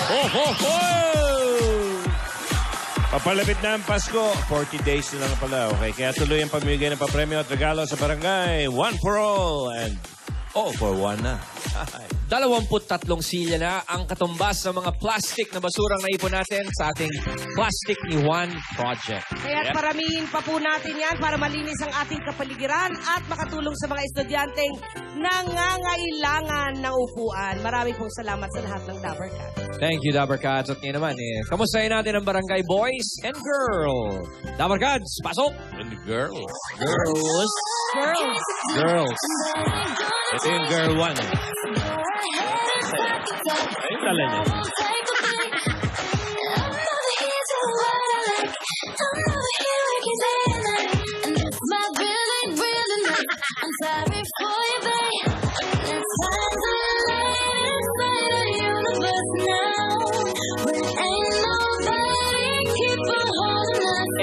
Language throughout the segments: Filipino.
ho, ho, ho! Papalapit na ang Pasko. 40 days na lang pala. Okay, kaya tuloy ang pamimigay ng papremyo at regalo sa barangay. One for all and all for one na. 23 silya na ang katumbas ng mga plastic na basurang naipon natin sa ating Plastic ni Juan Project. Kaya paramihin pa po natin yan para malinis ang ating kapaligiran at makatulong sa mga estudyanteng nangangailangan ng upuan. Maraming pong salamat sa lahat ng Dabber Cat. Thank you, Dabber Cats. At ngayon naman, kamustahin natin ang barangay boys and girls. Dabber Cats, pasok! And girls. Girls. Girls. Girls. Ito yung girl one. Ayun tala niya.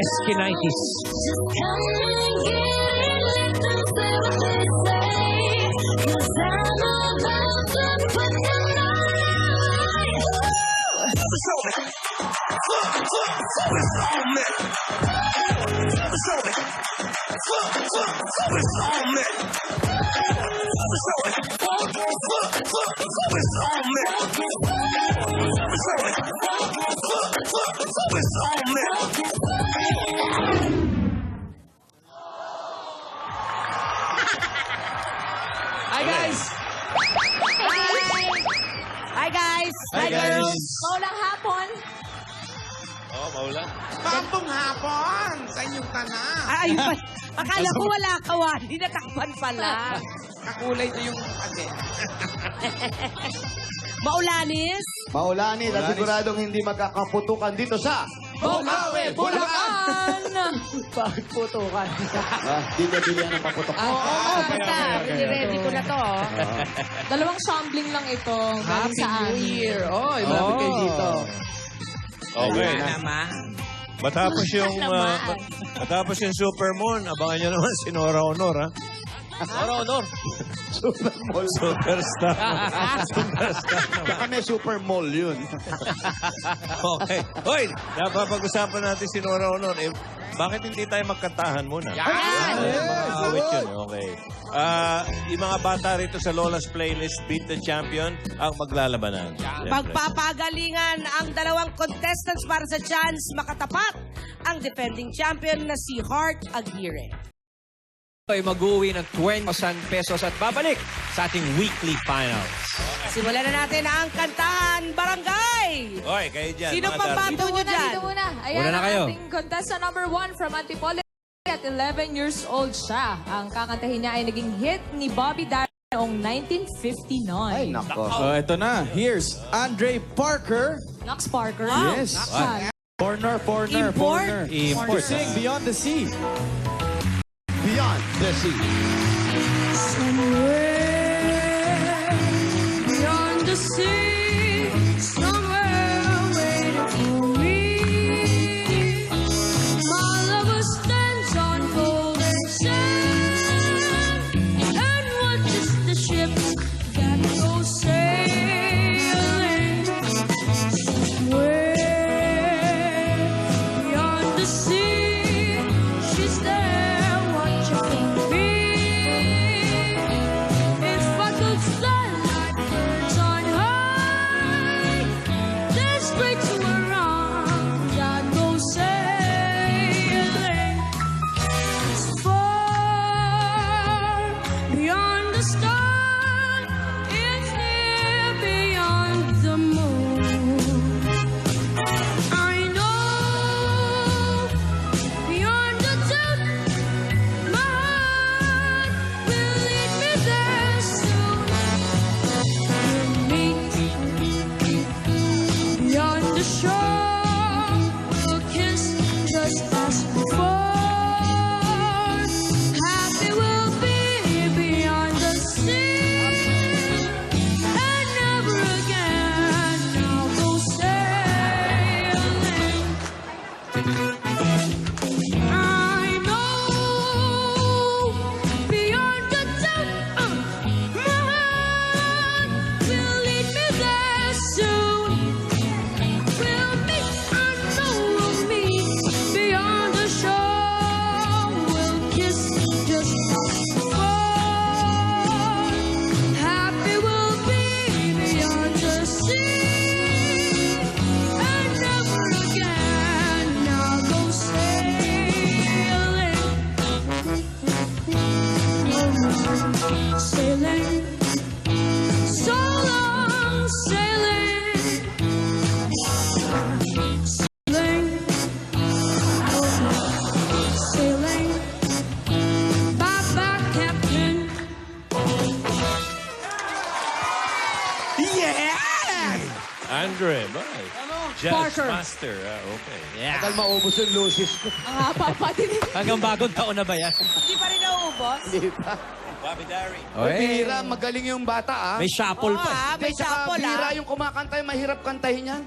Eskinitis. Hi, guys! Hi, guys! Hi, guys! Maulang hapon. Oh, maulan. Pampong hapon sa inyong tanan. Ayun pa. Akala ko wala kawan. Hindi natakpan pala. Kakulay na yung ate. Maulanis? Maulanin at siguradong hindi magkakaputukan dito sa Bukawi, Bulacan! Pagputukan. dito bilihan ng paputok. Oo, basta. Ready ko na to. Dalawang shambling lang ito. Galing sa amin. Oh, malapit kayo dito. Okay. Naman. Matapos yung Supermoon, abangan nyo naman si Nora Honor, ha? Honor, honor. Super mall. Superstar. Baka may super mall yun. Okay. Hoy, napapag-usapan natin si Nora Honor. Bakit hindi tayo magkantahan muna? Mga awit yun. Okay. Yung mga bata rito sa Lola's Playlist Beat the Champion ang maglalabanan. Siyempre. Pagpapagalingan ang dalawang contestants para sa chance makatapat ang defending champion na si Heart Aguirre. Ay mag-uwi ng 20,000 pesos at babalik sa ating weekly finals. Simulan na natin ang kantahan Barangay! Hoy, kayo dyan. Sino mga pang darling. bato nyo dyan? Dito muna. Ayan Una na kayo. ang ating contestant number 1 from Antipolo. At 11 years old siya. Ang kakantahin niya ay naging hit ni Bobby Darin noong 1959. Ay, nako. So, ito na. Here's Andre Parker. Knox Parker. Yes. Knox. Foreigner. Import? To sing Beyond the Sea. Beyond the Sea. Beyond the sea, somewhere waiting for me. My lover stands on golden sand and watches the ships that go sailing. Somewhere beyond the sea, she's there watching me. If I could fly like birds on high, then straight to her arms I'd go sailing. It's far beyond the sky, it's near beyond the moon. I know beyond the doubt, my heart will lead me there soon. We'll meet beyond the shore, we'll kiss just as before. Happy we'll be beyond the sea, and never again I'll go sailing. I know beyond the doubt, my heart will lead me there soon. Andre. Bye. Jazz Parker. Master. Okay. Tagal maubos yung lucis ko. Ang haba pa din. Hanggang bagong taon na ba yan? Hindi pa rin nauubos? Hindi pa. Bobby Dari. Oy, bihira, magaling yung bata, ah. May shuffle Oo, pa. may Tsaka sample, bihira ah. yung kumakanta, mahirap kantahin yan.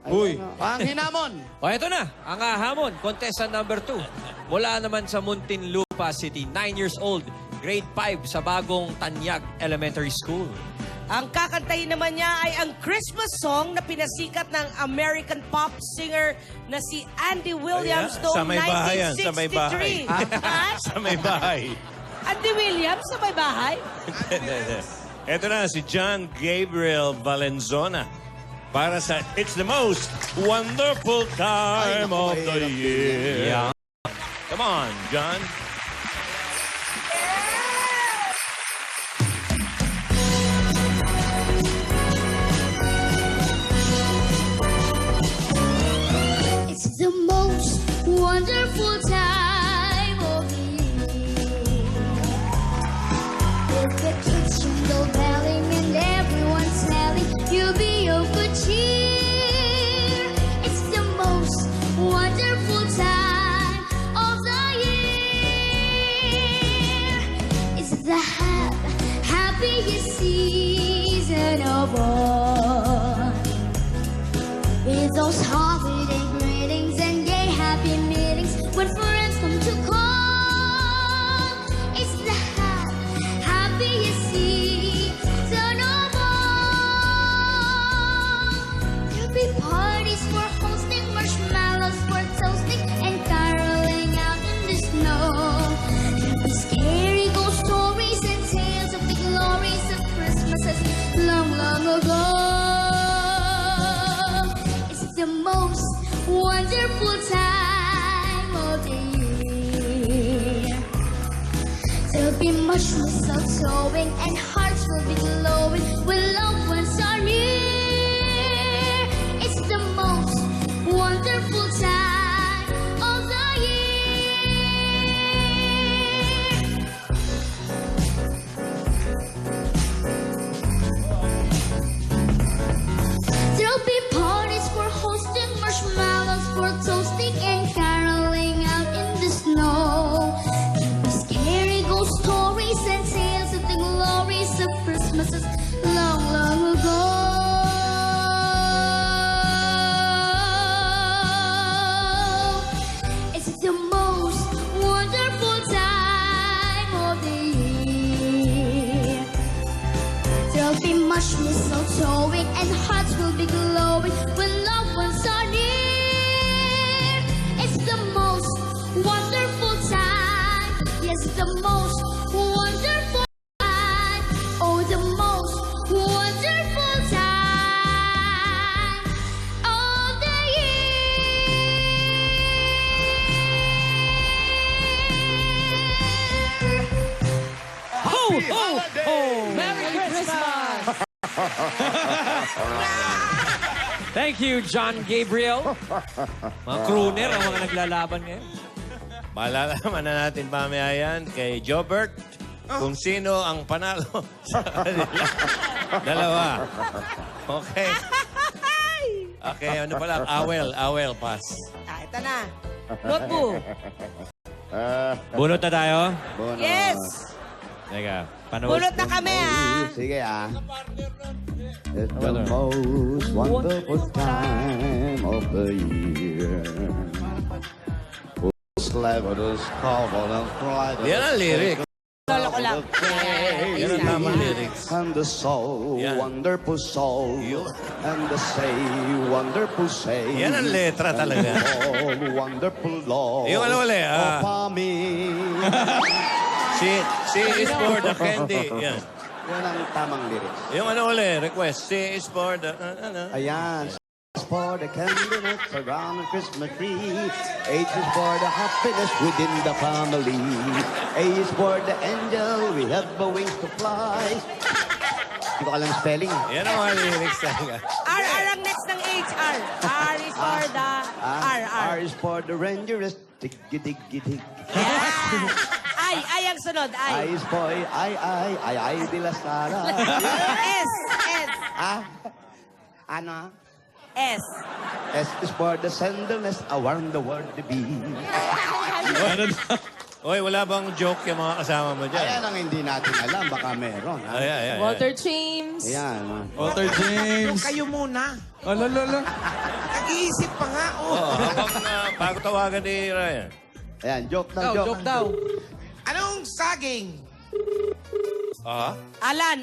Uy. Ang hinamon. O, eto na. Ang hamon, contestant number 2. Mula naman sa Muntinlupa City, 9 years old, grade 5 sa bagong Tanyag Elementary School. Ang kakantahin naman niya ay ang Christmas song na pinasikat ng American pop singer na si Andy Williams Ayan, noong sa may bahay yan, sa may bahay. 1963. Ha? Sa may bahay. Andy Williams sa may bahay? Ito na, si John Gabriel Valenzona. Para sa It's the Most Wonderful Time of the Year. Yeah. Come on, John. It's the most wonderful time of the year. With the kids jingle belling and everyone smelling, you'll be of good cheer. It's the most wonderful time of the year. It's the happiest season of all. With those holiday greetings and gay happy meetings when friends come to call. It's the happiest season of all. There'll be parties for hosting, marshmallows for toasting, and caroling out in the snow. There'll be scary ghost stories and tales of the glories of Christmases long, long ago. The most wonderful time of the year. There'll be much mistletoeing and hearts will be glowing when loved ones are near. It's the most wonderful time of the year. There'll be parties for hosting, marshmallows for toasting, and caroling out in the snow. There'll be scary ghost stories and tales of the glories of Christmases long, long ago. It's the most wonderful time of the year. There'll be much mistletoeing and hearts will be glowing when loved ones are near. It's the most wonderful time. Yes, the most wonderful time. Oh, the most wonderful time of the year. Ho, ho, ho! Merry Christmas! Thank you, John Gabriel. Mga crooner ang mga naglalaban ngayon. Malalaman na natin mamaya yan kay Jobert kung sino ang panalo sa kanila. Dalawa. Okay. Okay, ano pala? Awel, pass. Ah, ito na. Notebook. Bunot na tayo? Yes! Teka, paano? Bunot na kami, ah. Sige, ah. It's the most wonderful time of the year. Slavers, cobble, and fly. Yan ang lyric. Lolo ko lang. Yan ang tamang lyrics. And the soul, Yan. wonderful soul. Yun. And the say, wonderful say. Yan ang letra talaga. Oh, wonderful Lord. Yung ano uli, ah. Of me. C is for the candy. Yan. Yan ang tamang lyrics. Yung ano uli, request. C is for the... Ayan. S is for the candy nuts around the Christmas tree. H is for the happiness within the family. A is for the angel, we have the wings to fly. Hindi ko alam spelling. Yan ang mga lyrics talaga. R ang next ng H. R. R is for the... R. R is for the rangeress. Tig-dig-dig. Yeah. Ay ang sunod. I Ay. is for I de la Sara. S. Ano? S. S is for the sandalness around the world to be. Oy, wala bang joke yung mga kasama mo dyan? Ayan ang hindi natin alam. Baka meron. Ha? Ayan. Walter James. Ayan. Walter James. Kayo muna. Lolo. Nag-iisip pa nga, Oh, habang bago tawagan ni Ryan. Ayan, joke daw. Anong saging? Alan.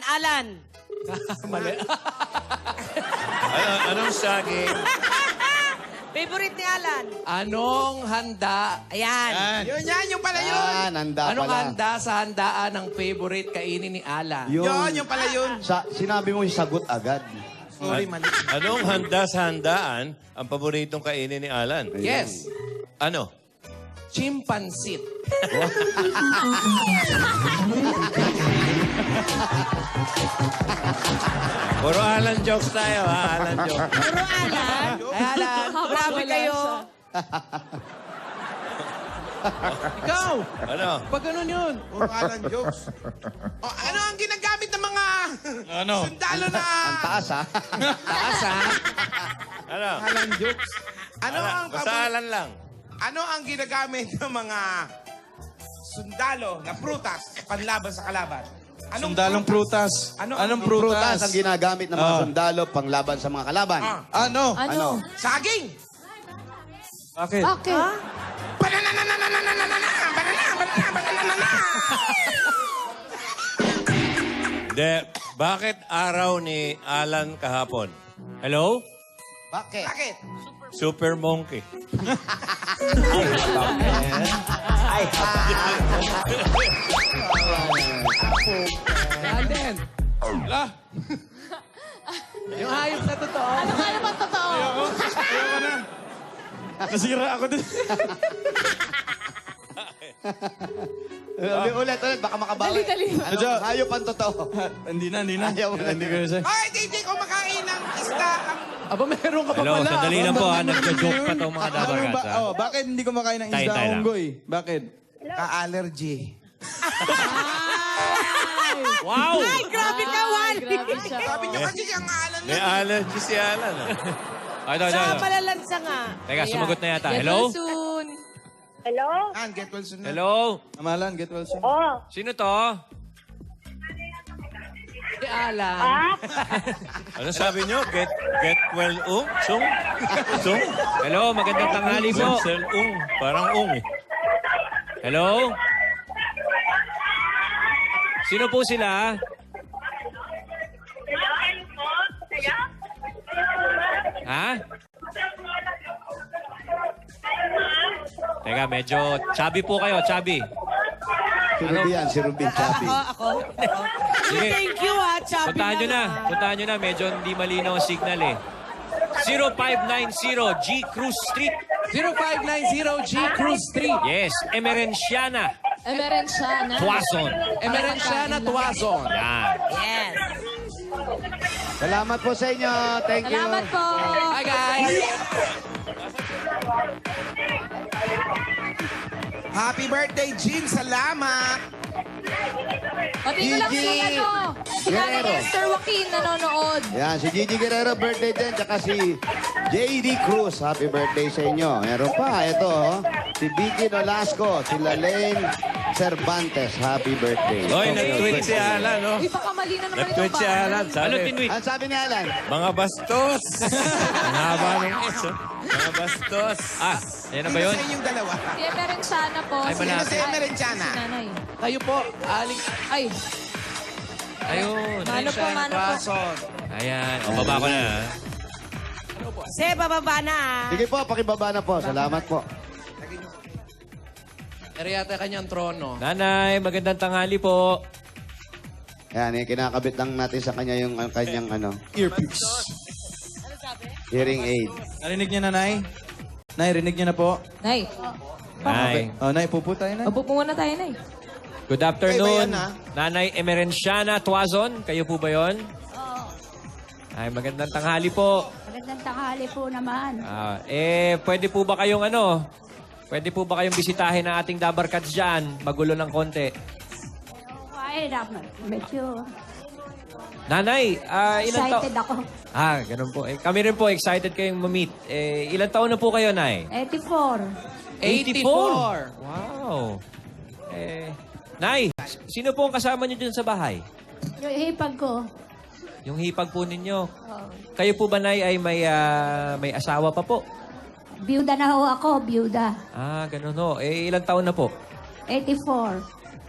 Anong saging? Favorite ni Alan. Anong handa? Ayan. Yun yan, yung pala yun. Handa Anong pala. handa sa handaan ng favorite kainin ni Alan? Yung pala yun. Sinabi mo yung sagot agad. Sorry, mali. Anong handa sa handaan ang paboritong kainin ni Alan? Yes. Ano? Chimpanzit. Puro Alan jokes tayo, ha? Alan jokes. Puro Alan. Alan. Grabe kayo. Ikaw! Ano? Pag ganun yun. Puro Alan jokes. Ano ang ginagamit ng mga sundalo na... Ang taas, ha? Taas ha? Ano? Alan jokes. Ano ang Basta Alan lang. Ano ang ginagamit ng mga sundalo na prutas panlaban sa kalaban? Sundalong prutas. Anong Prutas prutas? ang ginagamit ng mga Ah. sundalo panglaban sa mga kalaban. Ano? Ano? Saging! Bakit? Bakit? Hindi. Bakit araw ni Alan kahapon? Hello? Bakit? Bakit? Super Monkey. Alden. Yung hayop na totoo. Ano ka naman totoo? Nasira ako din. Ulit, baka makabawi. Dali. Ano? Hayop ang totoo. Hindi na. Ayaw mo na. Hindi ko na siya. Ay, hindi ko makain ng isda ang... Aba, meron ka pa Hello, pala. sandali lang po ha. Nagjo-joke pa itong mga dabarkats. ha? Bakit hindi ko makain ng Tayo, isda tayo lang. unggoy? Bakit? ka-allergy. Wow! Ay, grabe ka, Wally. Grabe siya. Sabi niyo kasi ang alan May na... allergy si Alan. Ito. Sa malalansa nga. Teka, sumagot na yata. Get Hello? well soon. Hello? Get well soon na. Hello? Amalan, get well soon. Oh, Sino to? Si Alan. Ano sabi nyo? Get well sung? Sung? Hello, magandang tanghali po. Well, parang eh. Hello? Sino po sila? Ha? Teka, medyo chubby po kayo, chubby. Si Ruby yan, si Ruby Chappy. Ako. Sige. Thank you, ha. Chubby Puntahan nyo na. Puntahan nyo na. Medyo hindi malinaw ang signal eh. 0590 G Cruz Street. 0590 G Cruz Street. Yes, Emerenciana, Emerenciana. Tuason. Emerenciana Tuazon. Yan. Yes. Salamat po sa inyo. Thank you. Salamat po. Hi guys. Happy birthday, Jim. Salamat. Pati ko lang si Gigi si Nanay Guerrero. Esther Joaquin nanonood. Yan, si Gigi Guerrero, birthday din. Tsaka si JD Cruz, happy birthday sa inyo. Meron pa, ito, si Vicky Nolasco, si Lalaine Cervantes, happy birthday. Oy, nag-tweet si Alan, no? Uy, baka mali na naman Nag-tweet si Alan. Ano Sabi, tinweet? Ang sabi ni Alan, mga bastos. Ang haba ng S, oh. Mga bastos. Ah, yan na ba yun? Sa inyong dalawa. Si Emerenciana po. Ay, malapit. Si Emerenciana. Si Nanay. Kayo po, aling... Ay, Ayun. mano po, mano po. Tuazon. Ayan. O, baba ko na. ha? Se, bababa na, ha. sige po, pakibaba na po. Salamat po. Eriyata kanyang trono. Nanay, magandang tanghali po. Yan, kinakabit lang natin sa kanya yung kanyang Earpiece. hearing aid. Narinig niya na, Nay? Nay, rinig niya na po. Nay, Nay. Oh, Nay, pupo tayo, Nay. upo po muna tayo, Nay. Good afternoon. Kayo ba yan, ha? Nanay Emerenciana Tuazon. Kayo po ba yun? Oo. Ay, magandang tanghali po. Magandang tanghali po naman. Pwede po ba kayong pwede po ba kayong bisitahin ang ating Dabarkats dyan? Magulo ng konti. Kaya na, medyo... Nanay, ilan taon? Excited ako. Ganun po. Kami rin po excited kayong ma-meet. Ilan taon na po kayo, Nay? 84. 84. Wow. Nay, sino po ang kasama niyo dyan sa bahay? Yung hipag ko. Yung hipag po ninyo. Oh. Kayo po ba, Nay, ay may asawa pa po? Byuda na ho ako, byuda. Ganun ho. Ilan taon na po? 84.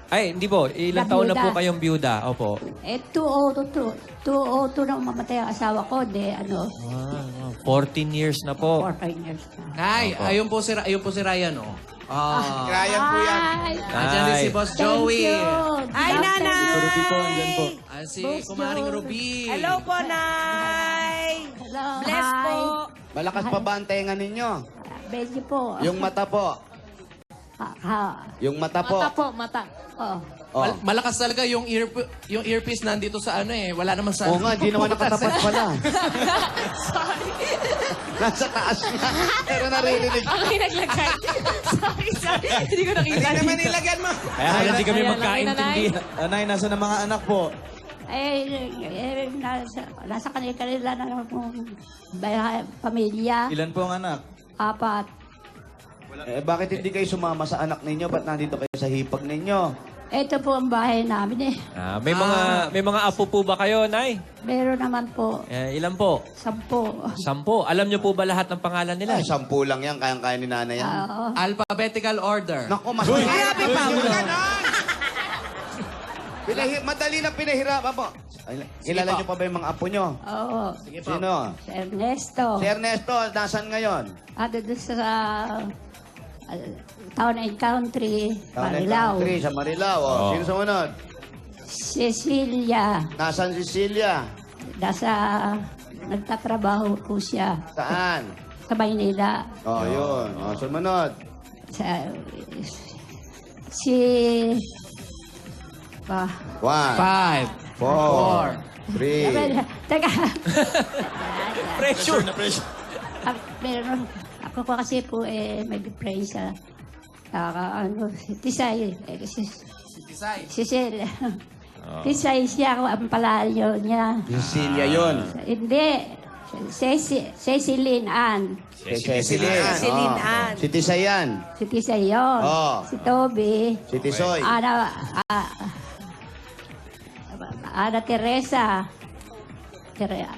Ay, hindi po. Ilan Na taon na po byuda. kayong byuda? Opo. 202 na mamatay ang asawa ko. 14 years na po. 14 years na. Nay, ayun po si Ryan, oh. Ryan po yan. Ay, Andyan din si Boss thank Joey. you. Ay, Good Nanay! afternoon. Ruby po, andyan po. Si Boss Kumaring Joey. Ruby. Hello po, Nay! Hello, Bless hi. po. Malakas pa ba ang tenga ninyo? Medyo po. Yung mata po. Yung mata po. Mata po, mata. Oh. Oh. Malakas talaga yung earpiece nandito sa wala naman sa... Oo nga, di naman nakatapat pala. Nasa taas na. Pero naririnig. Ang naglagay. sorry. Hindi ko nakita. Hindi naman nilagyan mo. Kaya hindi kami Ayan, magkaintindihan. Nanay, nasa ng mga anak po? Nasa kanila na pamilya. Ilan po ang anak? 4. Bakit hindi kayo sumama sa anak ninyo? Ba't nandito kayo sa hipag ninyo? Ito po ang bahay namin eh. May mga apo po ba kayo, Nay? Meron naman po. Ilan po? 10. 10. Alam niyo po ba lahat ng pangalan nila? Ay, 10 lang yan. Kayang-kaya ni nanay yan. Oo. Alphabetical order. Naku, mas Grabe pa, huwag ganon. madali na pinahirapan po. Kilala niyo pa ba yung mga apo niyo? Oo. Sino? Si Ernesto. Si Ernesto, nasan ngayon? Doon sa Town and Country, Marilao. Country, sa Marilao. Oo. Sino sumunod? Cecilia. Nasan si Celia? Nagtatrabaho po siya Saan? sa Maynila. Yun. Sumunod. Si... 1, 5, 4, 3. Teka. Pressure. Meron, ako po kasi po may diferensya. Si Tisay. Si Celia. Tisay siya ang palayo niya. Si Celia yun. Hindi. Cecilyn Ann. Si Cecilyn. Cecilyn Ann. Si Tisayan. Si Tisay yun. Oh. Si Toby. Si Tisoy. Ana Teresa.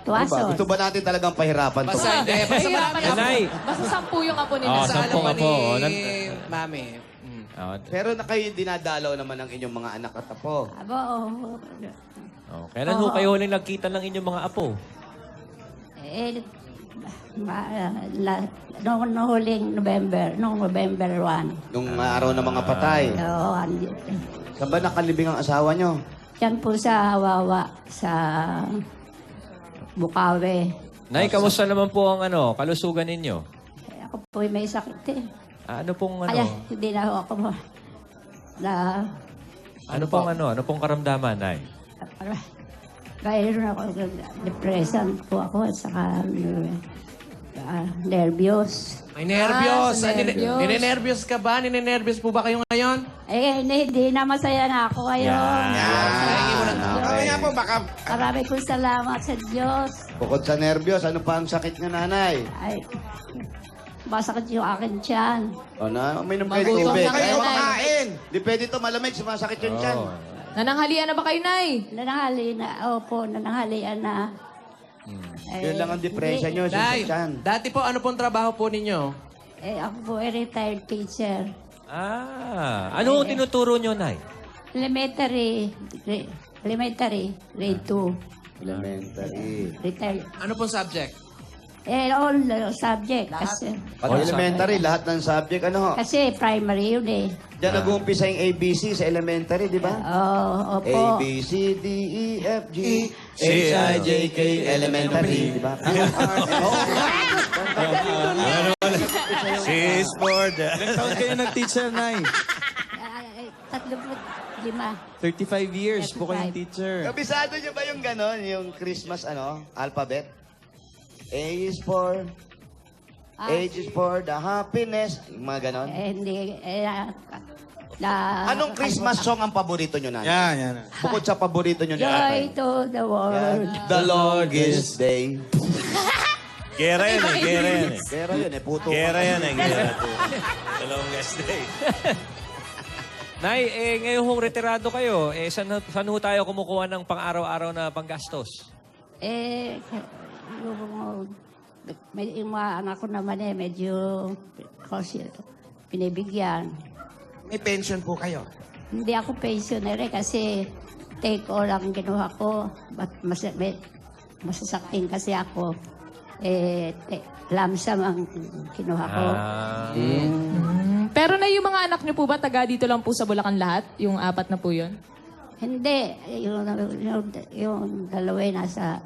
Tuason. Gusto ba natin talagang pahirapan to? Basta hindi. Basta marami apo. Nay. Basta 10 yung apo nila. Oh, Sa 10 alam pa apo. ni Mami. Pero na kayo dinadalaw naman ng inyong mga anak at apo. Abo. Kailan ho kayo huling nagkita ng inyong mga apo? Noong huling November 1. Nung araw ng mga patay. Oo, Saan ba nakalibing ang asawa nyo? yan po sa Wawa, sa Bukawi. Nay, kamusta naman po ang kalusugan ninyo? Ako po may sakit eh. Ano pong Kaya hindi na ako Ano pong karamdaman, Nay? Mayroon ako, depression po ako, at saka nervyos. May nervyos. nervyos. Ninenervyos ka ba? Ninenervyos po ba kayo ngayon? Hindi na masaya na ako ngayon. Okay nga po, baka... Marami kong salamat sa Diyos. Bukod sa nervyos, ano pa ang sakit nga nanay? Ay, masakit yung akin tiyan. Uminom kayo Magutom tubig. na Ay, kayo, Nay. makain. Di pwede to malamig, sumasakit yung tiyan. Nananghalian na ba kayo, Nay? Nananghalian na. Yun lang ang depression nyo, sa Nay, tiyan. dati po, ano pong trabaho po ninyo? Ako po ay retired teacher. Ano tinuturo nyo, Nay? Elementary, grade 2. Elementary. Retired. Ano pong subject? All subject. Pag elementary, lahat ng subject, Kasi primary yun eh. Diyan nag-uumpisa yung ABC sa elementary, di ba? Oo, opo. A, B, C, D, E, F, G, H, I, J, K, elementary, di ba? She's bored. Ilan taon kayo nag-teacher, Nay? 35. 35 years po kayong teacher. Kabisado nyo ba yung gano'n, yung Christmas, alphabet? A is for, H is for the happiness, yung mga gano'n. Hindi. Anong Christmas song ang paborito nyo, nanay? Yan. Bukod sa paborito nyo ni Joy tatay. to the world. The longest day. Gera yan eh, gera yan eh. Pero yun eh, puto. Gera yan eh, gera. The longest day. Nay, ngayong hong retirado kayo, saan ho tayo kumukuha ng pang-araw-araw na panggastos? Yung mga anak ko naman medyo kasi pinibigyan. May pension po kayo. Hindi ako pensioner kasi take all ang kinuha ko. But masasakting kasi ako. Lamsam ang kinuha ko. Pero na yung mga anak niyo po ba, taga dito lang po sa Bulacan lahat? Yung 4 na po yun? Hindi. Yung dalawa nasa...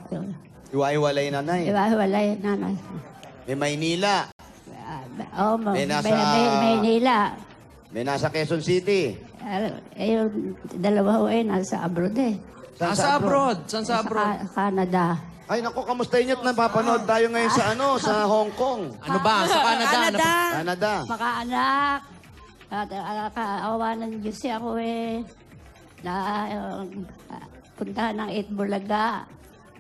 Iwa-iwalay nanay. Iwahiwalay na. May Maynila. May nasa- Maynila. May nasa Quezon City. Yung dalawa ho nasa abroad eh. Saan Sa abroad. Saan sa abroad? Canada. Ay, naku, kamustahin nyo't napapanood tayo ngayon sa sa Hong Kong. Ano ba? Sa Canada? Canada. Canada. Makaanak. At kaawa ng Diyos ako na puntahan ng Itbulaga.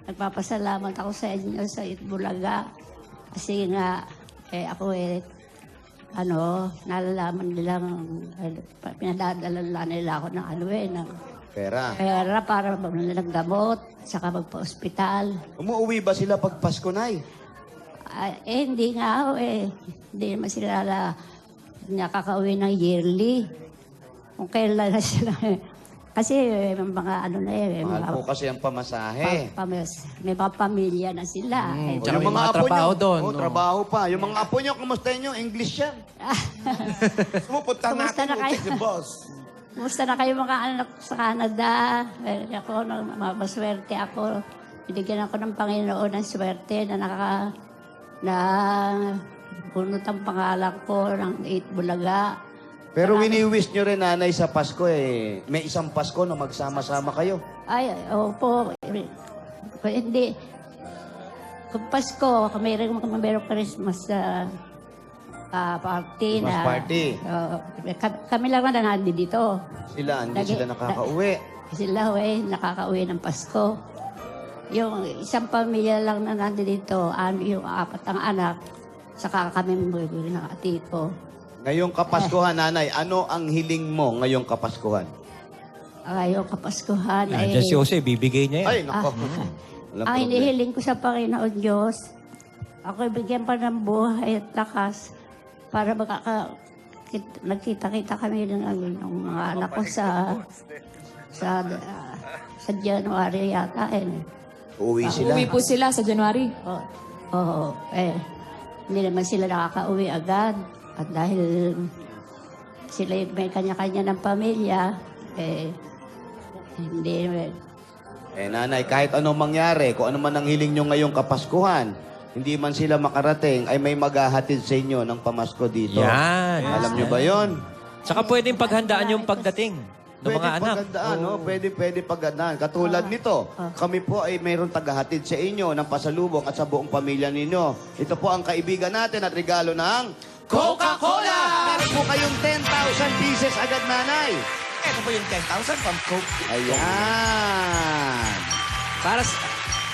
Nagpapasalamat ako sa inyo sa Itbulaga. Kasi nga, ako nalalaman nilang, pinadadala nila ako ng ng Pera. pera para ng gamot, saka magpa-ospital. Umuwi ba sila pag Pasko, nay? Hindi nga ako Hindi naman sila nakakauwi ng yearly. Kung kailan na sila. Kasi mga Mahal po kasi ang pamasahe. may mga pamilya na sila. Tsaka may mga apo trabaho nyo, doon, no? trabaho pa. Yung mga apo nyo, kumusta nyo? English yan. Pumupunta Kumusta natin na kayo? si boss. Kumusta na kayo mga anak sa Canada? Ako, maswerte ako. Binigyan ako ng Panginoon ng swerte na bunot ang pangalan ko ng Itbulaga. Pero wini-wish nyo rin, nanay, sa Pasko may isang Pasko na magsama-sama kayo. Ay, opo. Hindi. Kung Pasko, mayroong Christmas party Christmas party. Kami lang na nandito dito. Sila, hindi sila nakakauwi. Sila nakakauwi ng Pasko. Yung isang pamilya lang na nandito dito, yung 4 ang anak, saka kami ng ati ko. Ngayong Kapaskuhan, nanay, ano ang hiling mo ngayong Kapaskuhan? Ngayong Kapaskuhan Nandiyan si Jose, bibigay niya yan. Ay, nako. Walang ang problema. hinihiling ko sa Panginoon Diyos, ako bigyan pa ng buhay at lakas para nagkita-kita kami ng mga anak ko sa January yata. Uuwi sila. Uwi po sila sa January. Oo. Hindi naman sila nakaka-uwi agad. At dahil sila may kanya-kanya ng pamilya, hindi. Nanay, kahit anong mangyari, kung ano man ang hiling nyo ngayong Kapaskuhan, hindi man sila makarating, ay may maghahatid sa inyo ng pamasko dito. Yan. Alam nyo ba yon? Saka pwedeng paghandaan yung pagdating ng mga anak. Paghandaan, no? Pwede paghandaan. Katulad nito, kami po ay mayroong tagahatid sa inyo ng pasalubong at sa buong pamilya ninyo. Ito po ang kaibigan natin at regalo ng Coca-Cola! Meron po kayong 10,000 pieces agad, nanay. Ito po yung 10,000 from Coke. Ayan. Para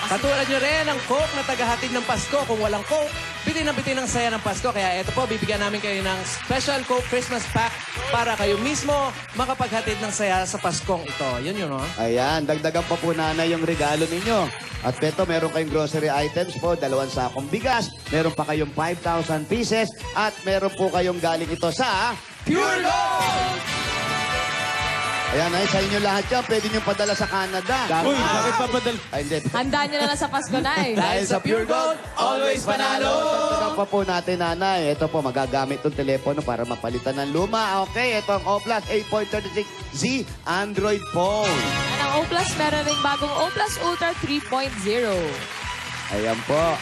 katulad nyo rin ang Coke na tagahatid ng Pasko. Kung walang Coke, bitin ang saya ng Pasko. Kaya ito po, bibigyan namin kayo ng special Coke Christmas Pack para kayo mismo makapaghatid ng saya sa Paskong ito. Yun, no? Ayan, dagdagan pa po, nanay, yung regalo ninyo. At peto, meron kayong grocery items po, 2 sakong bigas, meron pa kayong 5,000 pieces, at meron po kayong galing ito sa Pure Gold! Ayan, ay, sa inyo lahat yan, pwede nyo padala sa Canada. Uy, bakit papadal? Ay, hindi. Handaan nyo na lang sa Pasko na Dahil sa Pure Gold, always panalo! Dagdagan pa po natin, nanay. Ito po, magagamit itong telepono para mapalitan ng luma. Okay, ito ang Oplas 8.36Z Android phone. Ang O Plus, meron rin bagong O Plus Ultra 3.0. Ayan po.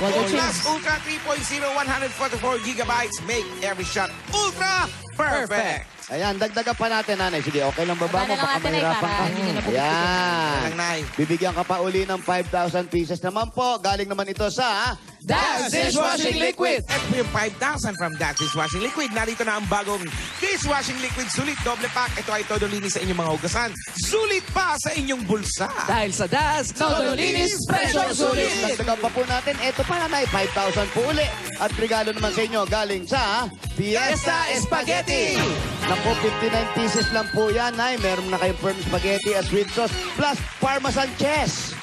Plus Ultra 3.0, 144 gigabytes. Make every shot ultra perfect. Ayan, dagdagan pa natin, nanay. Sige, okay lang baba mo? Dagdagan Baka natin, Nay, mahirapan para ka. hindi nyo na po Ayan. Lang, Nay. Bibigyan ka pa uli ng 5,000 pieces naman po. Galing naman ito sa Daz Dishwashing Liquid. At po yung 5,000 from Daz Dishwashing Liquid. Narito na ang bagong Dishwashing Liquid Sulit Doble Pack. Ito ay todo linis sa inyong mga hugasan. Sulit pa sa inyong bulsa. Dahil sa Daz, todo linis, presyo sulit. Dagdagan pa po natin. Ito pa nanay, 5,000 po uli. At regalo naman sa inyo galing sa Fiesta Spaghetti. Naku, 59 pieces lang po yan, Nay. Meron na kayong firm spaghetti at sweet sauce plus Parmesan cheese.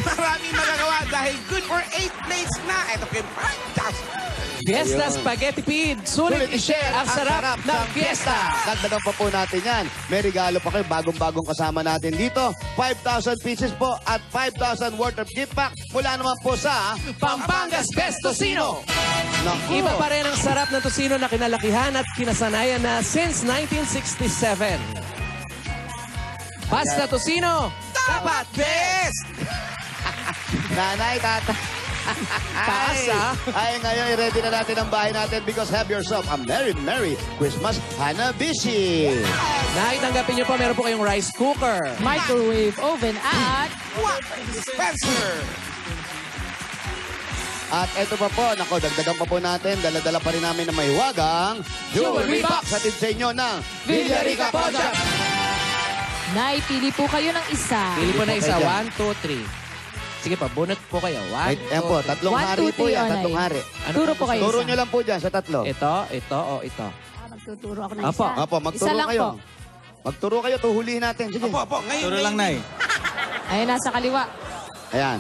Maraming magagawa dahil good for 8 plates na. Ito po yung 5,000. Fiesta Spaghetti Pid. Sulit i-share ang sarap ng fiesta. Dagdagan pa po natin yan. May regalo pa kayo. Bagong-bagong kasama natin dito. 5,000 pieces po at 5,000 worth of gift pack. Mula naman po sa Pampangas Best Tocino. Naku. Iba pa rin ang sarap ng tocino na kinalakihan at kinasanayan na since 1967. Basta tocino, dapat best! Nanay, tata. Taas, ah. Ay, ngayon, i-ready na natin ang bahay natin because have yourself a Merry, Merry Christmas Hanabishi. Tanggapin niyo po, meron po kayong rice cooker. Microwave oven at Spencer. At eto pa po, nako, dagdagan pa po natin. Dala-dala pa rin namin na may huwagang Jewelry box. Sa sa inyo ng Villarica Project. Nay, pili po kayo ng isa. Pili po na isa. Okay, 1, 2, 3. Sige pa, bunot po kayo. 1, Ay, ayan po, 2, 3. tatlong 1, hari 2, po 3, yan, Onay. tatlong hari. Turo po kayo Turo isa. nyo lang po dyan sa tatlo. Ito, o ito. Magtuturo ako ng Apo. isa. Apo, magturo Isa lang kayo. po. Magturo kayo, tuhulihin natin. Sige. Opo. Ngayon, Turo lang, Nay. Ayun, nasa kaliwa. Ayan.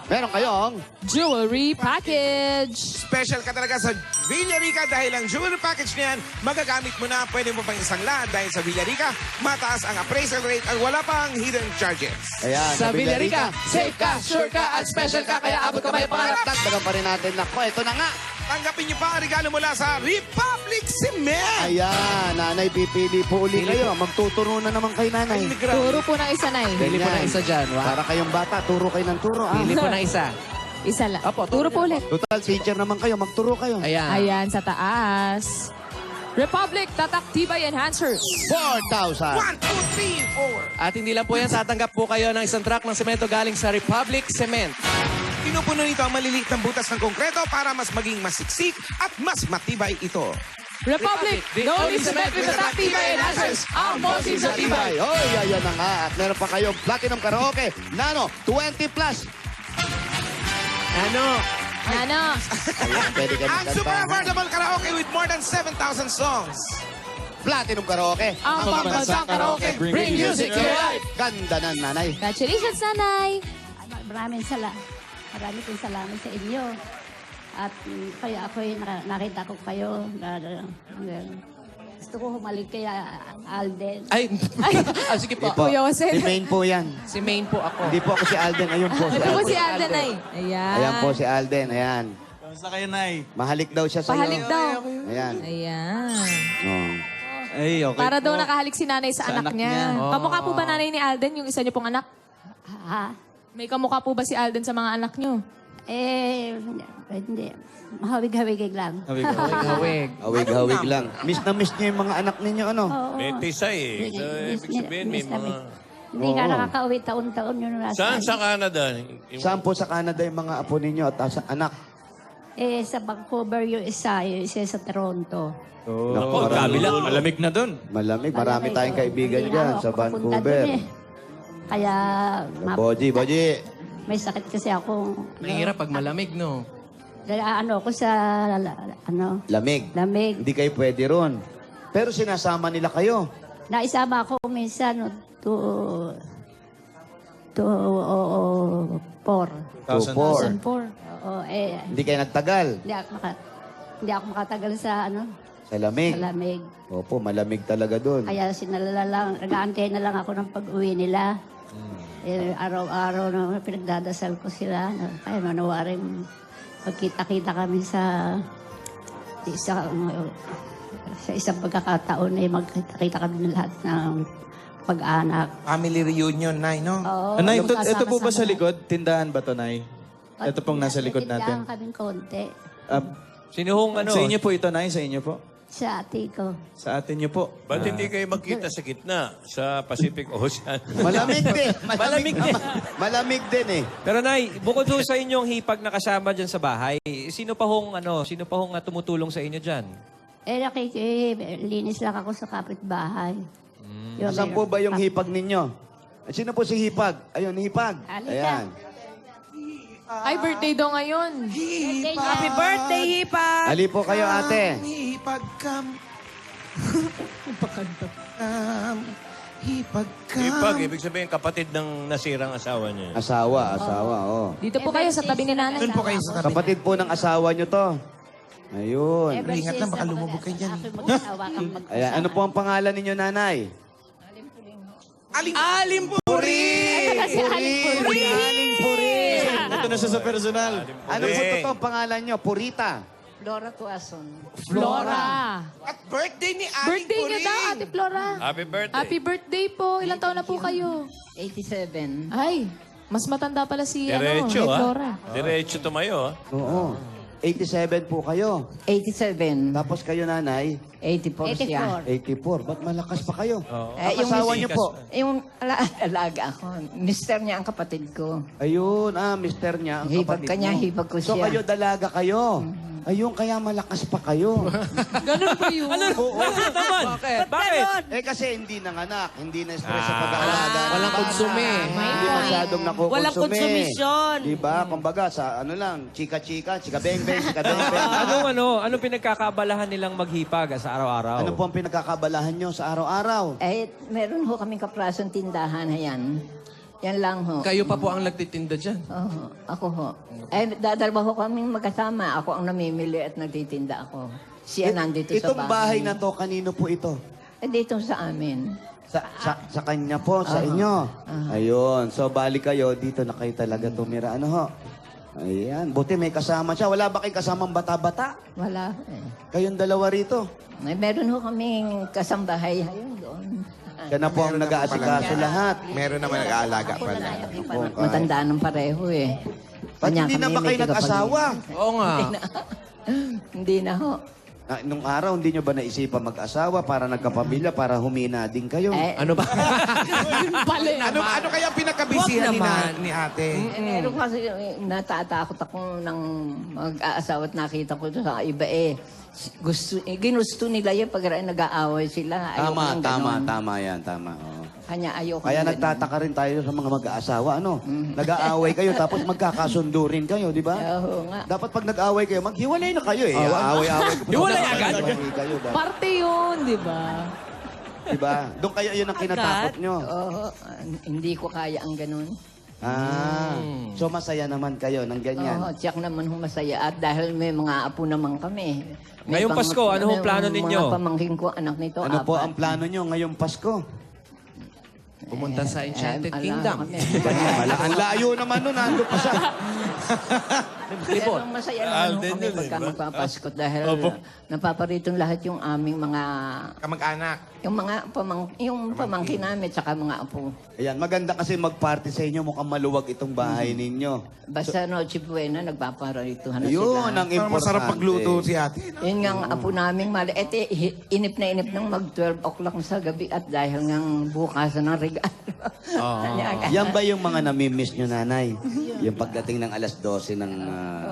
Meron kayong Jewelry package. Special ka talaga sa Villarica dahil ang jewelry package na yan, magagamit mo na, pwede mo pang isang lahat dahil sa Villarica, mataas ang appraisal rate at wala pang hidden charges. Ayan, Sa Villarica, safe ka, sure ka, at special ka, kaya abot ka may pangarap. Dagdagan pa rin natin. Nako, ito na nga. Tanggapin niyo pa ang regalo mula sa Republic Cement. Ayan, nanay, pipili po uli Pili kayo. Magtuturo na naman kay nanay. Turo po ng isa, Nay. Pili po na isa dyan. Para kayong bata, turo kayo ng turo. Ah. Pili po na isa. Isa lang. Opo, Turo po ulit. Total, teacher naman kayo. Magturo kayo. Ayan. Ayan, sa taas. Republic Tatak Tibay Enhancers. 4,000. 1, 2, 3, 4. At hindi lang po yan, tatanggap po kayo ng isang truck ng semento galing sa Republic Cement. Pinupuno nito ang maliliit na butas ng konkreto para mas maging masiksik at mas matibay ito. Republic, the only cement with Tatak Tibay Enhancers. Ang bossing sa tibay. Oy, ayan na nga. At meron pa kayong Platinum Karaoke. Nano, 20 plus. Ano? Ano? Ayan, pwede kayo Ang super magkanta. affordable karaoke with more than 7,000 songs. Platinum Karaoke. Ang pambansang karaoke. Bring music to your life. Ganda na, nanay. Congratulations, Nanay. Maraming pong salamat sa inyo. At kaya ako'y nakita ko kayo. Gusto ko humalik kay Alden. Ay, sige po. Hindi po. Kuya Jose. Si Maine po yan. Si Maine po ako. Hindi po ako si Alden. Ayun po si Ito po Alden. si Alden, Nay. Ayan. Ayan po si Alden. Ayan. Kamusta kayo, Nay? Mahalik daw siya sa'yo. Pahalik daw. Ayan. Ayan. Oh. Ay, okay. Para daw nakahalik si nanay sa anak anak niya. niya. Kamukha po ba nanay ni Alden, yung isa niyo pong anak? Ha? May kamukha po ba si Alden sa mga anak niyo? Hindi. Mahawig-hawig lang. Hawig. Hawig-hawig lang. Miss na miss niyo yung mga anak ninyo, ano? Oo. May tisay eh. So, ibig sabihin, may mga... Hindi ka Oo. nakakauwi taon-taon yun. Saan sa Canada? Saan po sa Canada yung mga apo ninyo at sa anak? Sa Vancouver yung isa sa Toronto. Naku, kabila. Malamig na doon. Malamig. Marami tayong kaibigan Hindi dyan ako sa pupunta Vancouver. dun eh. Kaya Boji. may sakit kasi ako. Mahirap pag malamig, no? Ako sa Lamig. lamig. Hindi kayo pwede ron. Pero sinasama nila kayo. Naisama ako minsan to 4. 2-4. 2004. Oo, Hindi kayo nagtagal hindi ako makatagal sa sa lamig. sa lamig. Opo, malamig talaga doon. Kaya sinalala lang, nag-aantay na lang ako ng pag-uwi nila. Araw-araw na pinagdadasal ko sila. Kaya manawaring magkita-kita kami sa isang pagkakataon na magkita-kita kami ng lahat ng pag-anak. Family reunion, Nay, no? Oo, Nay, yung ito po ba kasama-sama sa na. likod? Tindahan ba to, Nay? Ito pong nasa likod Tindahan natin. kaming konti. Sinuhong ano? Sa inyo po ito, Nay? Sa inyo po? Sa ate ko. Sa atin niyo po. Ba't hindi kayo magkita sa gitna, sa Pacific Ocean? Malamig din. Malamig din. Malamig din eh. Pero Nay, bukod ho sa inyong hipag na kasama dyan sa bahay, sino pa hong tumutulong sa inyo dyan? Linis lang ako sa kapitbahay. Yun, Saan po ba yung hipag ninyo? Sino po si hipag? Ayun, hipag. Halika. Ayan. Ay, birthday daw ngayon. Happy birthday, Hipa! Ali po kayo, ate. Ipag, ibig sabihin kapatid ng nasirang asawa niya. Asawa, oh. Dito po kayo sa tabi ni nanay. Doon po kayo sa tabi. Kapatid po ng asawa nyo to. Ayun. Ingat lang, baka lumubog kayo dyan. Ayan, ano po ang pangalan ninyo, nanay? Alimpuri! Aling Puri! Ito na siya sa personal. Ano po totoong pangalan nyo? Purita. Flora Tuason. Flora. At birthday ni Aling Birthday niyo Puri. daw, Ate Flora. Happy birthday. Happy birthday po. Ilang taon na po kayo? 87. Ay, mas matanda pala si Diretso, Ate ha? Flora. Diretso tumayo, ha? Oo. 87 po kayo. 87. Tapos kayo, nanay? 84 siya. 84. Ba't malakas pa kayo? Eh, yung Asawa niyo po? Yung alaga ako. Mister niya ang kapatid ko. Ayun, mister niya, ang Hipag kapatid kanya, mo. hipag ko So siya. kayo, dalaga kayo. Ayun, kaya malakas pa kayo. Ganun ba yun? Bakit naman? Bakit? Eh kasi hindi nanganak, hindi na stress sa pag-aalaga. Walang konsume. Hindi masyadong nakukonsume. Walang konsumisyon. Diba? Kumbaga, sa ano lang, chika-chika, chika-beng-beng, chika-beng-beng. Anong pinagkakabalahan nilang maghipag sa araw-araw? Ano po ang pinagkakabalahan nyo sa araw-araw? Eh, meron ho kaming kaprasong tindahan. Ayan. Yan lang ho. Kayo pa po ang nagtitinda dyan. Oo, ako ho. Eh, dadalwa ho kaming magkasama. Ako ang namimili at nagtitinda ako. Siya nandito sa Itong bahay bahay. na to, kanino po ito? Eh, dito sa amin. Sa kanya po, sa inyo. Ayun. So, balik kayo, dito na kayo talaga tumira. Ano ho? Ayan. Buti may kasama siya. Wala ba kayong kasamang bata-bata? Wala eh. Kayong dalawa rito. Eh, meron ho kaming kasambahay. Ayun doon. Siya na po ang nag-aasikaso lahat. Meron naman nag-aalaga pala. Matanda ng pareho eh. Ba't hindi na ba kayo nag-asawa? Oo nga. Hindi na ho. Nung araw, hindi nyo ba naisipan mag-asawa para nagkapamilya, para humina din kayo? Ano ba? Ano kaya pinagkabisihan ni ate? Meron kasi natatakot ako ng mag-aasawa at nakita ko sa iba eh. Ginusto nila yan pag nag-aaway sila. Ayoko ng ganon. Tama yan, tama. Oo. Kanya ayoko Kaya ng ganon. nagtataka rin tayo sa mga mag-aasawa, ano? Nag-aaway kayo, tapos magkakasundo rin kayo, di ba? Oo nga. Dapat pag nag-aaway kayo, maghiwalay na kayo eh. Aaway-aaway. Hiwalay agad? Kayo, Parte yun, di ba? di ba? Doon kayo, yun ang kinatakot nyo. Oo, hindi ko kaya ang ganon. So masaya naman kayo ng ganyan. Oo, tiyak naman masaya. At dahil may mga apo naman kami. May Ngayong Pasko, ano hong plano ninyo? Mga pamangkin ko, anak nito, Ano po apat. ang plano nyo ngayong Pasko? Pumunta sa Enchanted ala, Kingdom. kami. Ang layo naman nun, nandun pa siya. Pero masaya naman Alden kami yun eh, pagka ba? magpapasko dahil napaparito lahat yung aming mga Kamag-anak. yung pamangkin namin tsaka mga apo. Ayan, maganda kasi mag-party sa inyo. Mukhang maluwag itong bahay ninyo. Basta Noche Buena, nagpaparituhan na Ayun, sila. ang importante. Masarap pagluto si ate. Yun nga ang apo namin mali. Inip na inip nang mag 12 o'clock sa gabi at dahil nga bukas ng regalo. Yan ba yung mga namimiss nyo, nanay? Yung pagdating ng alas 12 ng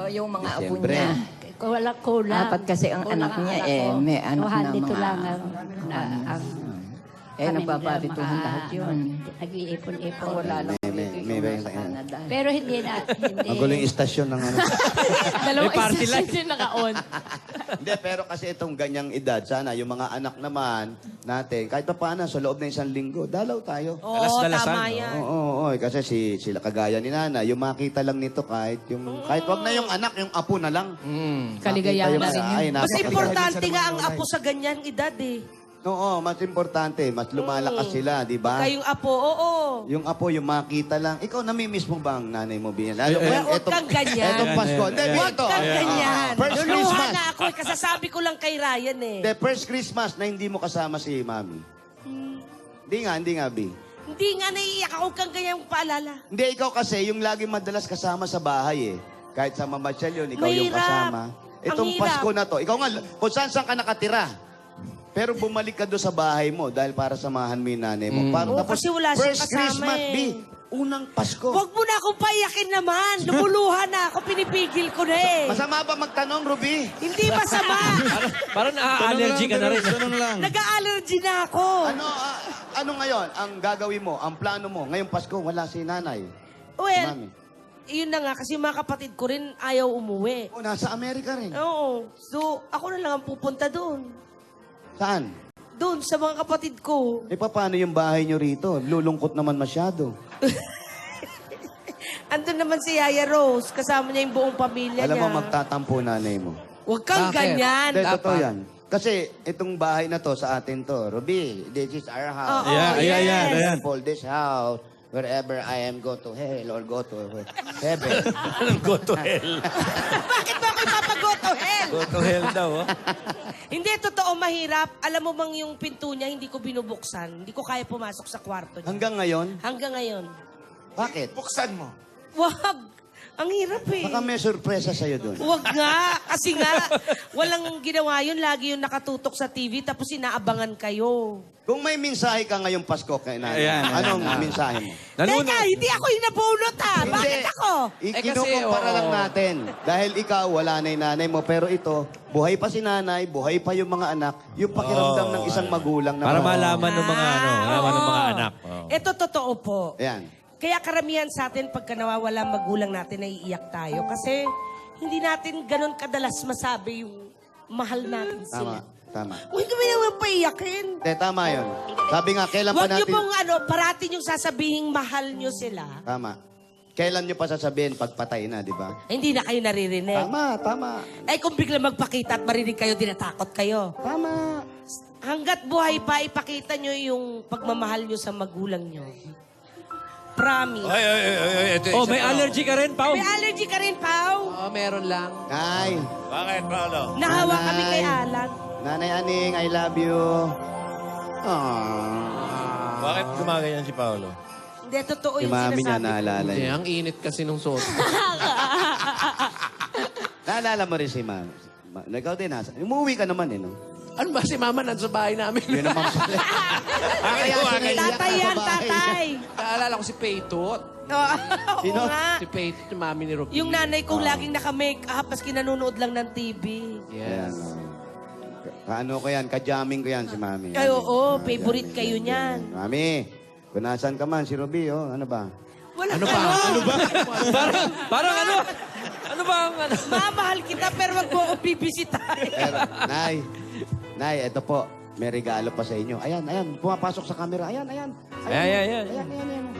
yung mga apo Disyembre. niya. Wala kulang. Apat kasi ang anak niya may anak na dito mga... lang ang nagpaparituhan lahat yun. Nag-iipon-ipon. Wala lang. may- sa Canada. Pero hindi na. Magulo yung istasyon ng ano. Dalawang May party isa siya naka-on. Hindi, pero kasi itong ganyang edad, sana yung mga anak naman natin, kahit pa paano, sa loob ng isang linggo, dalaw tayo. Oo, Dalas-dalasan, tama no? yan. Oo, kasi sila kagaya ni Nana, yung makita lang nito kahit wag na yung anak, yung apo na lang. Kaligayahan Makita na rin yun. ay, Mas napakaganda. importante nga ang apo sa ganyang edad eh. Oo, mas importante, mas lumalakas sila, di ba? Kayong apo, oo. Yung apo, yung makita lang. Ikaw, namimiss mo ba ang nanay mo, Bian? Lalo Huwag kang ganyan. Etong Pasko. Hindi, Huwag ito. kang ganyan. First Luluha Christmas. na ako. Kasasabi ko lang kay Ryan eh. The first Christmas na hindi mo kasama si Mami. Hindi nga, Bi. Hindi nga naiiyak ako kang ganyan paalala. Hindi, ikaw kasi, yung lagi madalas kasama sa bahay eh. Kahit sa mamasyal yun, ikaw yung Mahirap. kasama. Itong Ang hirap. Pasko na to, ikaw nga, kung saan ka nakatira, Pero bumalik ka doon sa bahay mo dahil para samahan mo yung nanay mo. Oo, kasi wala siyang first kasama Christmas, eh. B, unang Pasko. Huwag mo na akong paiyakin naman. Lumuluhan na ako, pinipigil ko na eh. Masama ba magtanong, Ruby? Hindi masama. Parang na-allergy ka na rin. Tanong lang. Nag-allergy na ako. Ano ngayon ang gagawin mo, ang plano mo? Ngayong Pasko, wala si nanay. Well, Mami. yun na nga, kasi yung mga kapatid ko rin ayaw umuwi. O, nasa Amerika rin. Oo. So, ako na lang ang pupunta doon. Saan? Doon, sa mga kapatid ko. Eh, paano yung bahay nyo rito? Lulungkot naman masyado. Andun naman si Yaya Rose, kasama niya yung buong pamilya Alam niya. mo, magtatampo nanay mo. Huwag kang Bakit? ganyan. Hindi, totoo yan. Kasi itong bahay na to sa atin to, Ruby, this is our house. Oo, yes. Ayan. For this house, wherever I am go to hell or go to heaven. Go to hell. Bakit ba ako ipapago to hell? Go to hell daw, oh. Hindi, totoo, mahirap. Alam mo bang yung pinto niya, hindi ko binubuksan. Hindi ko kaya pumasok sa kwarto niya. Hanggang ngayon, Hanggang ngayon. bakit? Buksan mo. Wag! Ang hirap eh. Baka may sorpresa sa'yo doon. Wag nga. Kasi nga, walang ginawa yun. Lagi yung nakatutok sa TV, tapos inaabangan kayo. Kung may mensahe ka ngayong Pasko kay nanay, anong mensahe mo? Teka, hindi ako yung napulot ha. Bakit ako? Kinukumpara lang natin. Dahil ikaw, wala na yung nanay mo. Pero ito, buhay pa si nanay, buhay pa yung mga anak. Yung pakiramdam ng isang magulang na... Para malaman ng mga malaman ng mga oo. anak. Oh. Ito totoo po. Ayan. Kaya karamihan sa atin, pagka nawawala ang magulang natin, naiiyak tayo. Kasi hindi natin ganun kadalas masabi yung mahal natin sila. Tama. Huwag kami naman paiyakin. Tama yun. Sabi nga, kailan pa Huwag niyo natin... pong parating yung sasabihin mahal niyo sila. Tama. Kailan nyo pa sasabihin pagpatay na, di ba? Hindi na kayo naririnig. Tama. Eh kung bigla magpakita at marinig kayo, dinatakot kayo. Tama. Hanggat buhay pa, ipakita nyo yung pagmamahal nyo sa magulang nyo. Promise. Oh, may allergy ka rin, Pao? May allergy ka rin, Pao? Oo, meron lang. Nay. Bakit, Paolo? Nahawa Nanay. kami kay Alan. Nanay Aning, I love you. Bakit gumaganyan si Paolo? Hindi, totoo Si yung mami niya sinasabi. naalala Hindi, niya. ang init kasi nung suot. Naalala mo rin si mami. Ikaw din ha. Umuwi ka naman eh, no? Ano ba si mama nasa bahay namin? Yun naman pala. Kaya sinaiyak Tatay ka sa yan, bahay. tatay. Naalala ko si Peytot. Oo Sino? nga. Si Peytot, yung mami ni Ruby. Yung nanay kong laging naka-make up, pas kinanonood lang ng TV. Ayan. Yes. Kaano ko yan, kajamming ko yan si mami. Ay, oo, favorite kayo niyan. Mami, kung nasan ka man, si Ruby, oh, ano ba? Wala Ano ba? Ano ba? Parang ano? Ano ba ang ano? Mamahal kita, pero wag mo ako bibisitahin. Pero, Nay, eto po, may regalo pa sa inyo. Ayan, pumapasok sa camera. Ayan. Ayan. Ayan.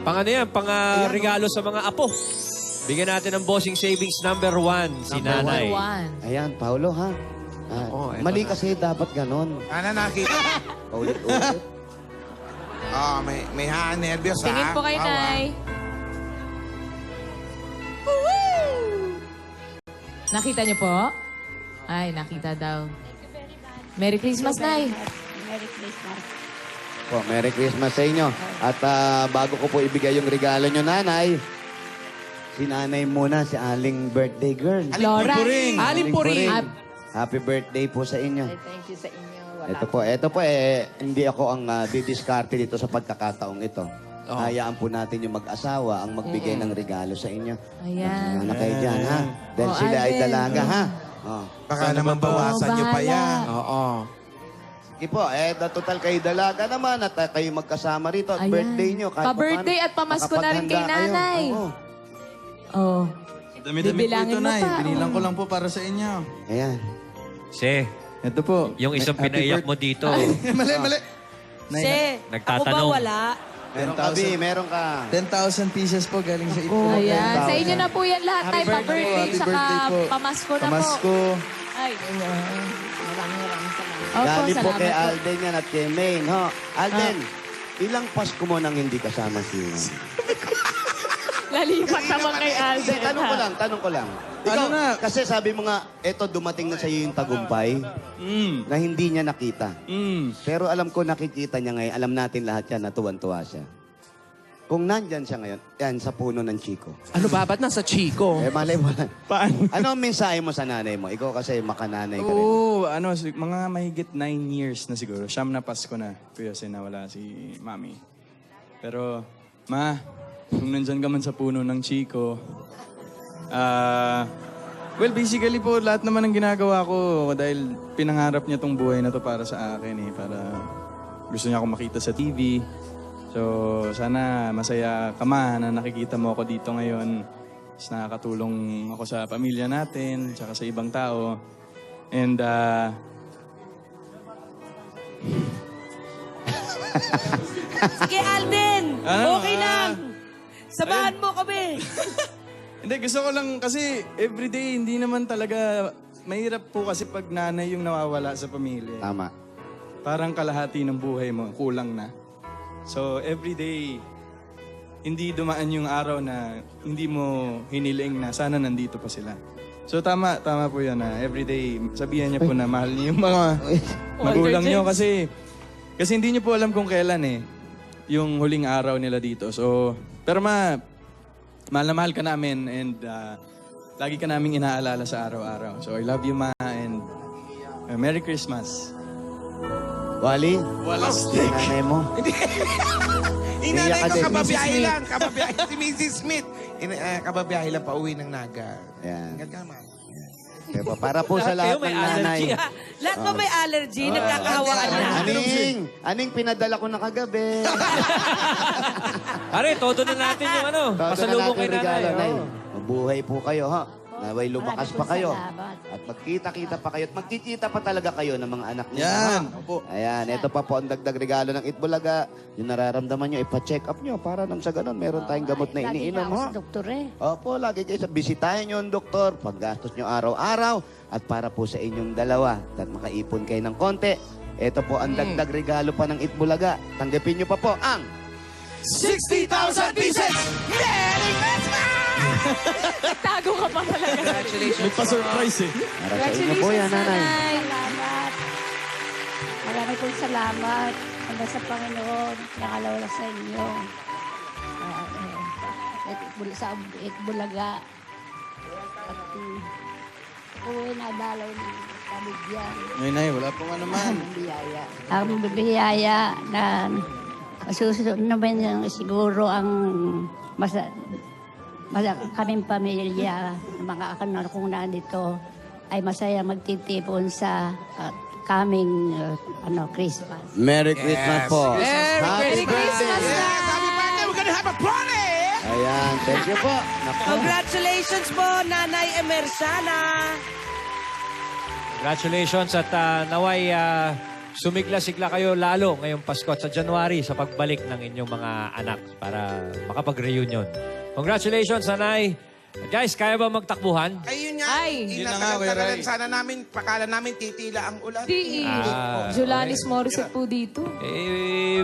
Pang ano yan? Pang regalo sa mga apo. Bigyan natin ng bossing savings number 1, si Nanay. Ayan, Paulo, ha? Oo, eto Mali na. kasi dapat ganon. Ana nakita. Ulit-ulit. May nervyos ha. Tingin po kay Awa. Nay. Nakita niyo po? Ay, nakita daw. Merry Christmas, Nay. Merry Christmas. Po, Merry Christmas sa inyo. At bago ko po ibigay yung regalo nyo, Nanay, si Nanay muna, si Aling birthday girl. Laura. Aling Puring. Happy birthday po sa inyo. Thank you sa inyo. Wala Ito po, hindi ako ang didiskarte dito sa pagkakataong ito. Hayaan po natin yung mag-asawa ang magbigay ng regalo sa inyo. Ayan. Ano kayo dyan, ha? Dahil Oh, sila ay Alden. dalaga, ha? Oh. Baka naman bawasan nyo pa yan. Oo. Sige po, total kayo dalaga naman at kayo magkasama rito at Ayan. birthday nyo. Kahit Pa-birthday paano, at pamasko na rin kay makapaghanda kayo. Nanay. Oo. Oh. Dami-dami po Bibilangin ito, mo Nay. pa. Binilang ko lang po para sa inyo. Ayan. Si, Ito po. yung isang Happy pinaiyak mo birthday. dito. Mali. Nay, Kasi, ako ba Nagtatanong. wala? Meron ka, Bi, meron ka. 10,000 pieces po galing sa ito. Ayan. Sa inyo na po yan lahat, Tay. Pa-birthday, Happy saka birthday po. pamasko na po. Pamasko. Ay. Maraming salamat. Opo, Galing po kay salamat po. Alden yan at kay Maine, ho? Alden, ilang Pasko mo nang hindi kasama si Lalipat naman kay Alden. Tanong ko lang. Ikaw, Ano na? kasi sabi mo nga, eto dumating na sa iyo yung tagumpay na hindi niya nakita. Pero alam ko nakikita niya ngayon, alam natin lahat yan na tuwan-tuwa siya. Kung nandyan siya ngayon, yan, sa puno ng Chico. Ano ba? Ba't nasa Chico? Eh, malay mo lang. Paano? Ano ang mensahe mo sa nanay mo? Ikaw kasi makananay ka rin. Oo, mga mahigit 9 years na siguro. Siyam na Pasko na. Kuya, nawala si Mami. Pero, Ma, kung nandyan ka man sa puno ng Chico, well, basically po, lahat naman ng ginagawa ko dahil pinangarap niya tong buhay na to para sa akin eh. Para gusto niya akong makita sa TV. So, sana masaya ka, Ma, na nakikita mo ako dito ngayon. Mas nakakatulong ako sa pamilya natin, tsaka sa ibang tao. And, Sige, Alden. Ano, Okay lang. Samahan mo kami. Hindi, gusto ko lang kasi everyday hindi naman talaga mahirap po kasi pag nanay yung nawawala sa pamilya. Tama. Parang kalahati ng buhay mo, kulang na. So everyday, hindi dumaan yung araw na hindi mo hiniling na sana nandito pa sila. So tama po yan na everyday sabihan niya po na mahal niyo yung mga magulang niyo kasi hindi niyo po alam kung kailan eh yung huling araw nila dito. So pero mahal na mahal ka namin and lagi ka naming inaalala sa araw-araw. So I love you, Ma, and Merry Christmas. Wally? Wala stick. Nanay mo? Inanay Iyak ka ko din. kababiyahe lang. Kababiyahe si Mrs. Smith. Kababiyahe lang pa uwi ng Naga. Yan. Ingat ka, Ma. Diba? Para po sa lahat ng nanay. Lahat ba may allergy? Nagkakahawaan na. Aning pinadala ko na kagabi. Pare, todo na natin yung ano. Todo na Pasalubong natin kay nanay. regalo, Nay. Oo. Mabuhay po kayo, ha? Naway lumakas Maraming pa kayo. salamat. At magkita-kita pa kayo. At magkikita pa talaga kayo ng mga anak niyo. Yan. ha? Opo. Ayan, ito pa po ang dagdag regalo ng Itbulaga. Yung nararamdaman nyo, ipa-check up nyo para nang sa ganun, meron tayong gamot na Lagi iniinom, ako ha? sa doktor eh. Opo, lagi kayo sa bisitahin nyo ang doktor, paggastos nyo araw-araw, at para po sa inyong dalawa, at makaipon kayo ng konti. Ito po ang dagdag regalo pa ng Itbulaga. Tanggapin nyo pa po ang 60,000 pieces! Merry Christmas! Tago ka pa talaga. Congratulations. May pa-surprise eh. para sa inyo po yan, nanay. Salamat. Marami pong salamat. Handa sa Panginoon. Nakalawala sa inyo. Sa Itbulaga. At uwi na dalaw ni Kabigyan. Nay, Nay, wala pong ano man. Biyaya. Ang bibiyaya na masusunod naman yung siguro ang kaming pamilya, mga kanan kung nandito, ay masaya magtitipon sa coming Christmas. Merry Christmas po. Merry Christmas na! Happy birthday! We're gonna have a party! Ayan, thank you po. Naku. Congratulations po, Nanay Emersiana. Congratulations at naway sumigla-sigla kayo lalo ngayong Pasko at sa January sa pagbalik ng inyong mga anak para makapag-reunion. Congratulations, Nanay. Guys, kaya ba magtakbuhan? Ayun nga. Ay. Yun na nga, Kuya Inatagal-tagalan Ray. sana namin, pakala namin titila ang ulan. Julanis Morissette po dito.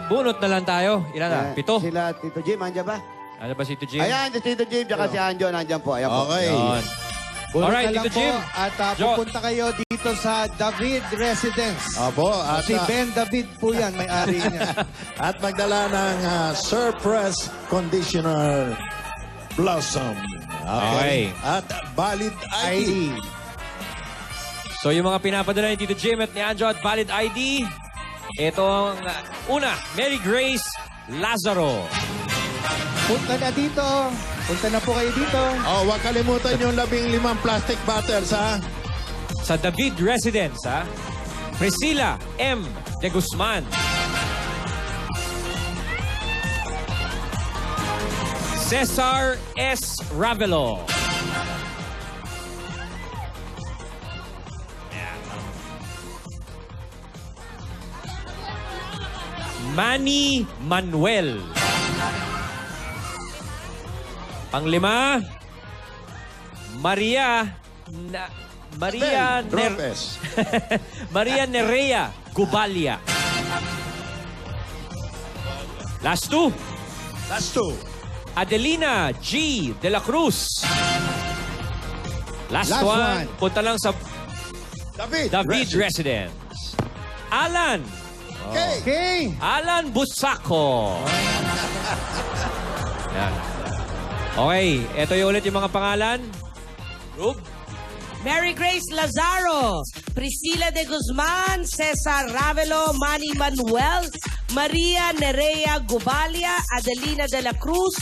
Bunot na lang tayo. Ilan na? 7? Sila, Tito Jim, andyan ba? Ano ba si Tito Jim? Ayan, si Tito Jim, tsaka si Anjo, nandyan po. Ayan po. Okay. Yun. Alright, Tito Jim. At Jo. pupunta kayo dito sa David Residence. Opo, at, Si Ben David po yan, may-ari niya. at magdala ng Surpress Conditioner Blossom. Okay. At Valid ID. So yung mga pinapadala ni Tito Jim at ni Anjo at Valid ID, ito ang una, Mary Grace Lazaro. Punta na dito. Punta na po kayo dito. Oh, huwag kalimutan yung 15 plastic bottles, ha? Sa David Residence, ha? Priscilla M. De Guzman. Cesar S. Ravelo. Manny Manuel. Panglima, Maria Tropes. Maria Nerea Gubalia. Last two, Last two. Adelina G. De La Cruz. Last one, punta lang sa David Residence. Alan. Okay. Alan Busako. Yan. Okay, ito yung ulit yung mga pangalan. Rube. Mary Grace Lazaro, Priscilla de Guzman, Cesar Ravelo, Manny Manuel, Maria Nerea Gubalia, Adelina de la Cruz,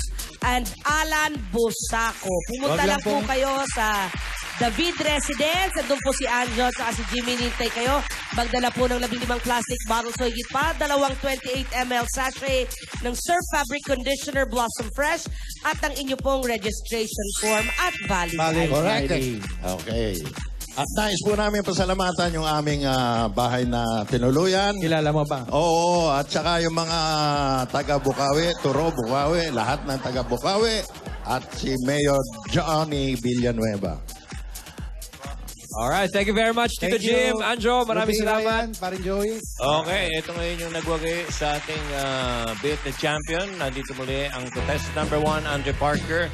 and Alan Busaco. Pumunta lang po kayo sa David Residence. Andun po si Anjo at si Jimmy. Nintay kayo. Magdala po ng 15 plastic bottles o higit pa. 2 28 ml sachet ng Surf Fabric Conditioner Blossom Fresh at ang inyo pong registration form at valid ID. Correct. Okay. At nais po namin pasalamatan yung aming bahay na tinuluyan. Kilala mo ba? Oo, at saka yung mga taga-Bukawi, Turo, Bukawi, lahat ng taga-Bukawi, at si Mayor Johnny Villanueva. Alright, thank you very much, Tito Thank you. Jim. Anjo, maraming Ruby, salamat. Ryan, Parin Joey. Okay, ito ngayon yung nagwagay sa ating Beat the Champion. Nandito muli ang contestant number 1, Andre Parker.